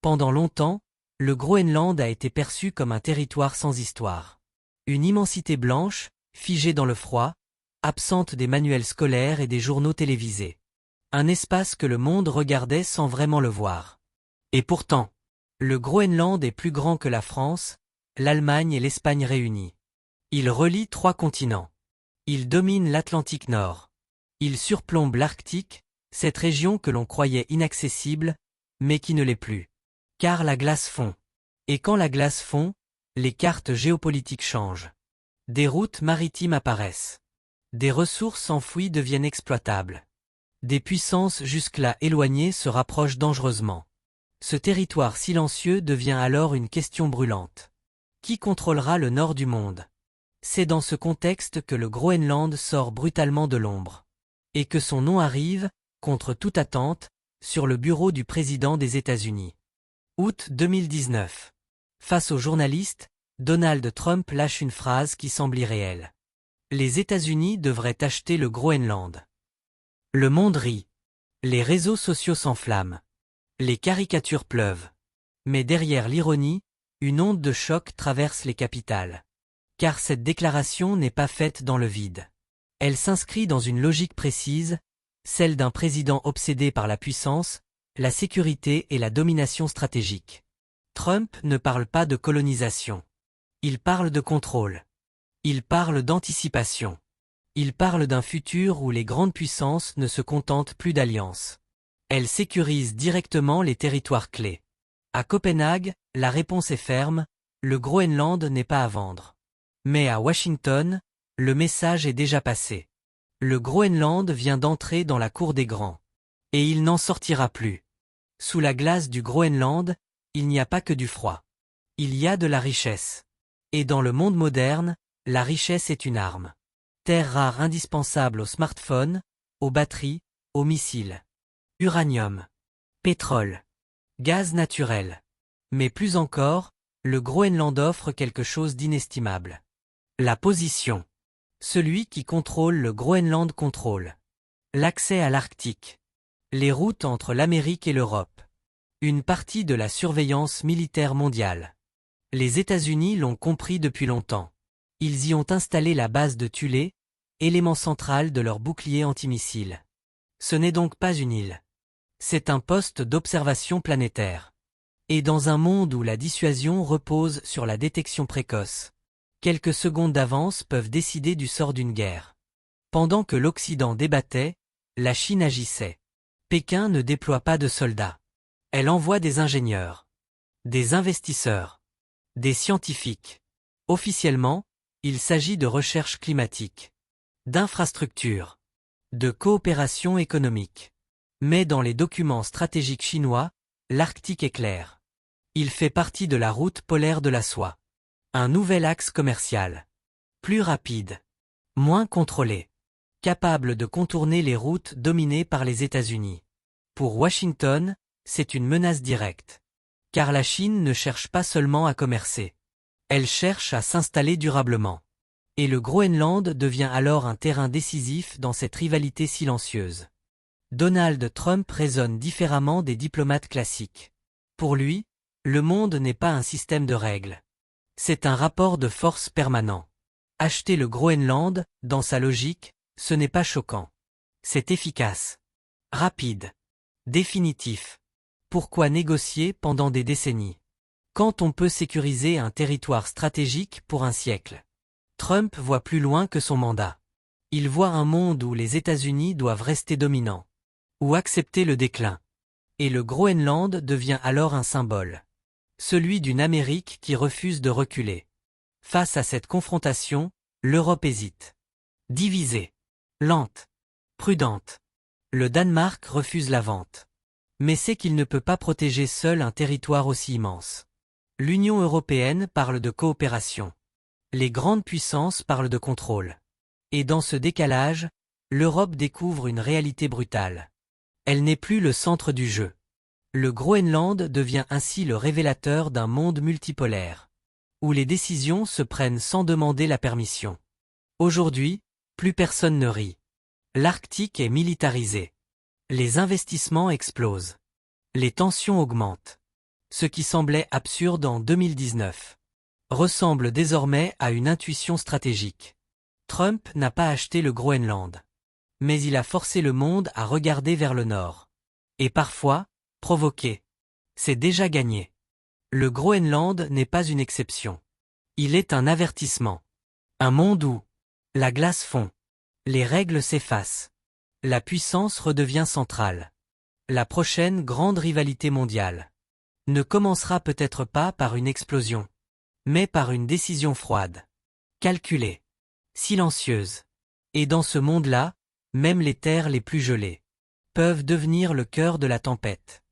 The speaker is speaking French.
Pendant longtemps, le Groenland a été perçu comme un territoire sans histoire. Une immensité blanche, figée dans le froid, absente des manuels scolaires et des journaux télévisés. Un espace que le monde regardait sans vraiment le voir. Et pourtant, le Groenland est plus grand que la France, l'Allemagne et l'Espagne réunies. Il relie 3 continents. Il domine l'Atlantique Nord. Il surplombe l'Arctique, cette région que l'on croyait inaccessible, mais qui ne l'est plus. Car la glace fond. Et quand la glace fond, les cartes géopolitiques changent. Des routes maritimes apparaissent. Des ressources enfouies deviennent exploitables. Des puissances jusque-là éloignées se rapprochent dangereusement. Ce territoire silencieux devient alors une question brûlante. Qui contrôlera le nord du monde? C'est dans ce contexte que le Groenland sort brutalement de l'ombre. Et que son nom arrive, contre toute attente, sur le bureau du président des États-Unis. Août 2019. Face aux journalistes, Donald Trump lâche une phrase qui semble irréelle. Les États-Unis devraient acheter le Groenland. Le monde rit. Les réseaux sociaux s'enflamment. Les caricatures pleuvent. Mais derrière l'ironie, une onde de choc traverse les capitales. Car cette déclaration n'est pas faite dans le vide. Elle s'inscrit dans une logique précise, celle d'un président obsédé par la puissance, la sécurité et la domination stratégique. Trump ne parle pas de colonisation. Il parle de contrôle. Il parle d'anticipation. Il parle d'un futur où les grandes puissances ne se contentent plus d'alliances. Elles sécurisent directement les territoires clés. À Copenhague, la réponse est ferme, le Groenland n'est pas à vendre. Mais à Washington, le message est déjà passé. Le Groenland vient d'entrer dans la cour des grands. Et il n'en sortira plus. Sous la glace du Groenland, il n'y a pas que du froid. Il y a de la richesse. Et dans le monde moderne, la richesse est une arme. Terre rare indispensable aux smartphones, aux batteries, aux missiles. Uranium. Pétrole. Gaz naturel. Mais plus encore, le Groenland offre quelque chose d'inestimable. La position. Celui qui contrôle le Groenland contrôle. L'accès à l'Arctique. Les routes entre l'Amérique et l'Europe. Une partie de la surveillance militaire mondiale. Les États-Unis l'ont compris depuis longtemps. Ils y ont installé la base de Thulé, élément central de leur bouclier antimissile. Ce n'est donc pas une île. C'est un poste d'observation planétaire. Et dans un monde où la dissuasion repose sur la détection précoce, quelques secondes d'avance peuvent décider du sort d'une guerre. Pendant que l'Occident débattait, la Chine agissait. Pékin ne déploie pas de soldats. Elle envoie des ingénieurs, des investisseurs, des scientifiques. Officiellement, il s'agit de recherche climatique, d'infrastructures, de coopération économique. Mais dans les documents stratégiques chinois, l'Arctique est clair. Il fait partie de la route polaire de la soie. Un nouvel axe commercial. Plus rapide. Moins contrôlé. Capable de contourner les routes dominées par les États-Unis. Pour Washington, c'est une menace directe. Car la Chine ne cherche pas seulement à commercer. Elle cherche à s'installer durablement. Et le Groenland devient alors un terrain décisif dans cette rivalité silencieuse. Donald Trump raisonne différemment des diplomates classiques. Pour lui, le monde n'est pas un système de règles. C'est un rapport de force permanent. Acheter le Groenland, dans sa logique, ce n'est pas choquant. C'est efficace. Rapide. Définitif. Pourquoi négocier pendant des décennies? Quand on peut sécuriser un territoire stratégique pour un siècle. Trump voit plus loin que son mandat. Il voit un monde où les États-Unis doivent rester dominants. Ou accepter le déclin. Et le Groenland devient alors un symbole. Celui d'une Amérique qui refuse de reculer. Face à cette confrontation, l'Europe hésite. Divisée. Lente. Prudente. Le Danemark refuse la vente. Mais sait qu'il ne peut pas protéger seul un territoire aussi immense. L'Union européenne parle de coopération. Les grandes puissances parlent de contrôle. Et dans ce décalage, l'Europe découvre une réalité brutale. Elle n'est plus le centre du jeu. Le Groenland devient ainsi le révélateur d'un monde multipolaire, où les décisions se prennent sans demander la permission. Aujourd'hui, plus personne ne rit. L'Arctique est militarisé. Les investissements explosent. Les tensions augmentent. Ce qui semblait absurde en 2019 ressemble désormais à une intuition stratégique. Trump n'a pas acheté le Groenland. Mais il a forcé le monde à regarder vers le nord. Et parfois, provoqué. C'est déjà gagné. Le Groenland n'est pas une exception. Il est un avertissement. Un monde où la glace fond. Les règles s'effacent. La puissance redevient centrale. La prochaine grande rivalité mondiale ne commencera peut-être pas par une explosion, mais par une décision froide, calculée, silencieuse. Et dans ce monde-là, même les terres les plus gelées peuvent devenir le cœur de la tempête.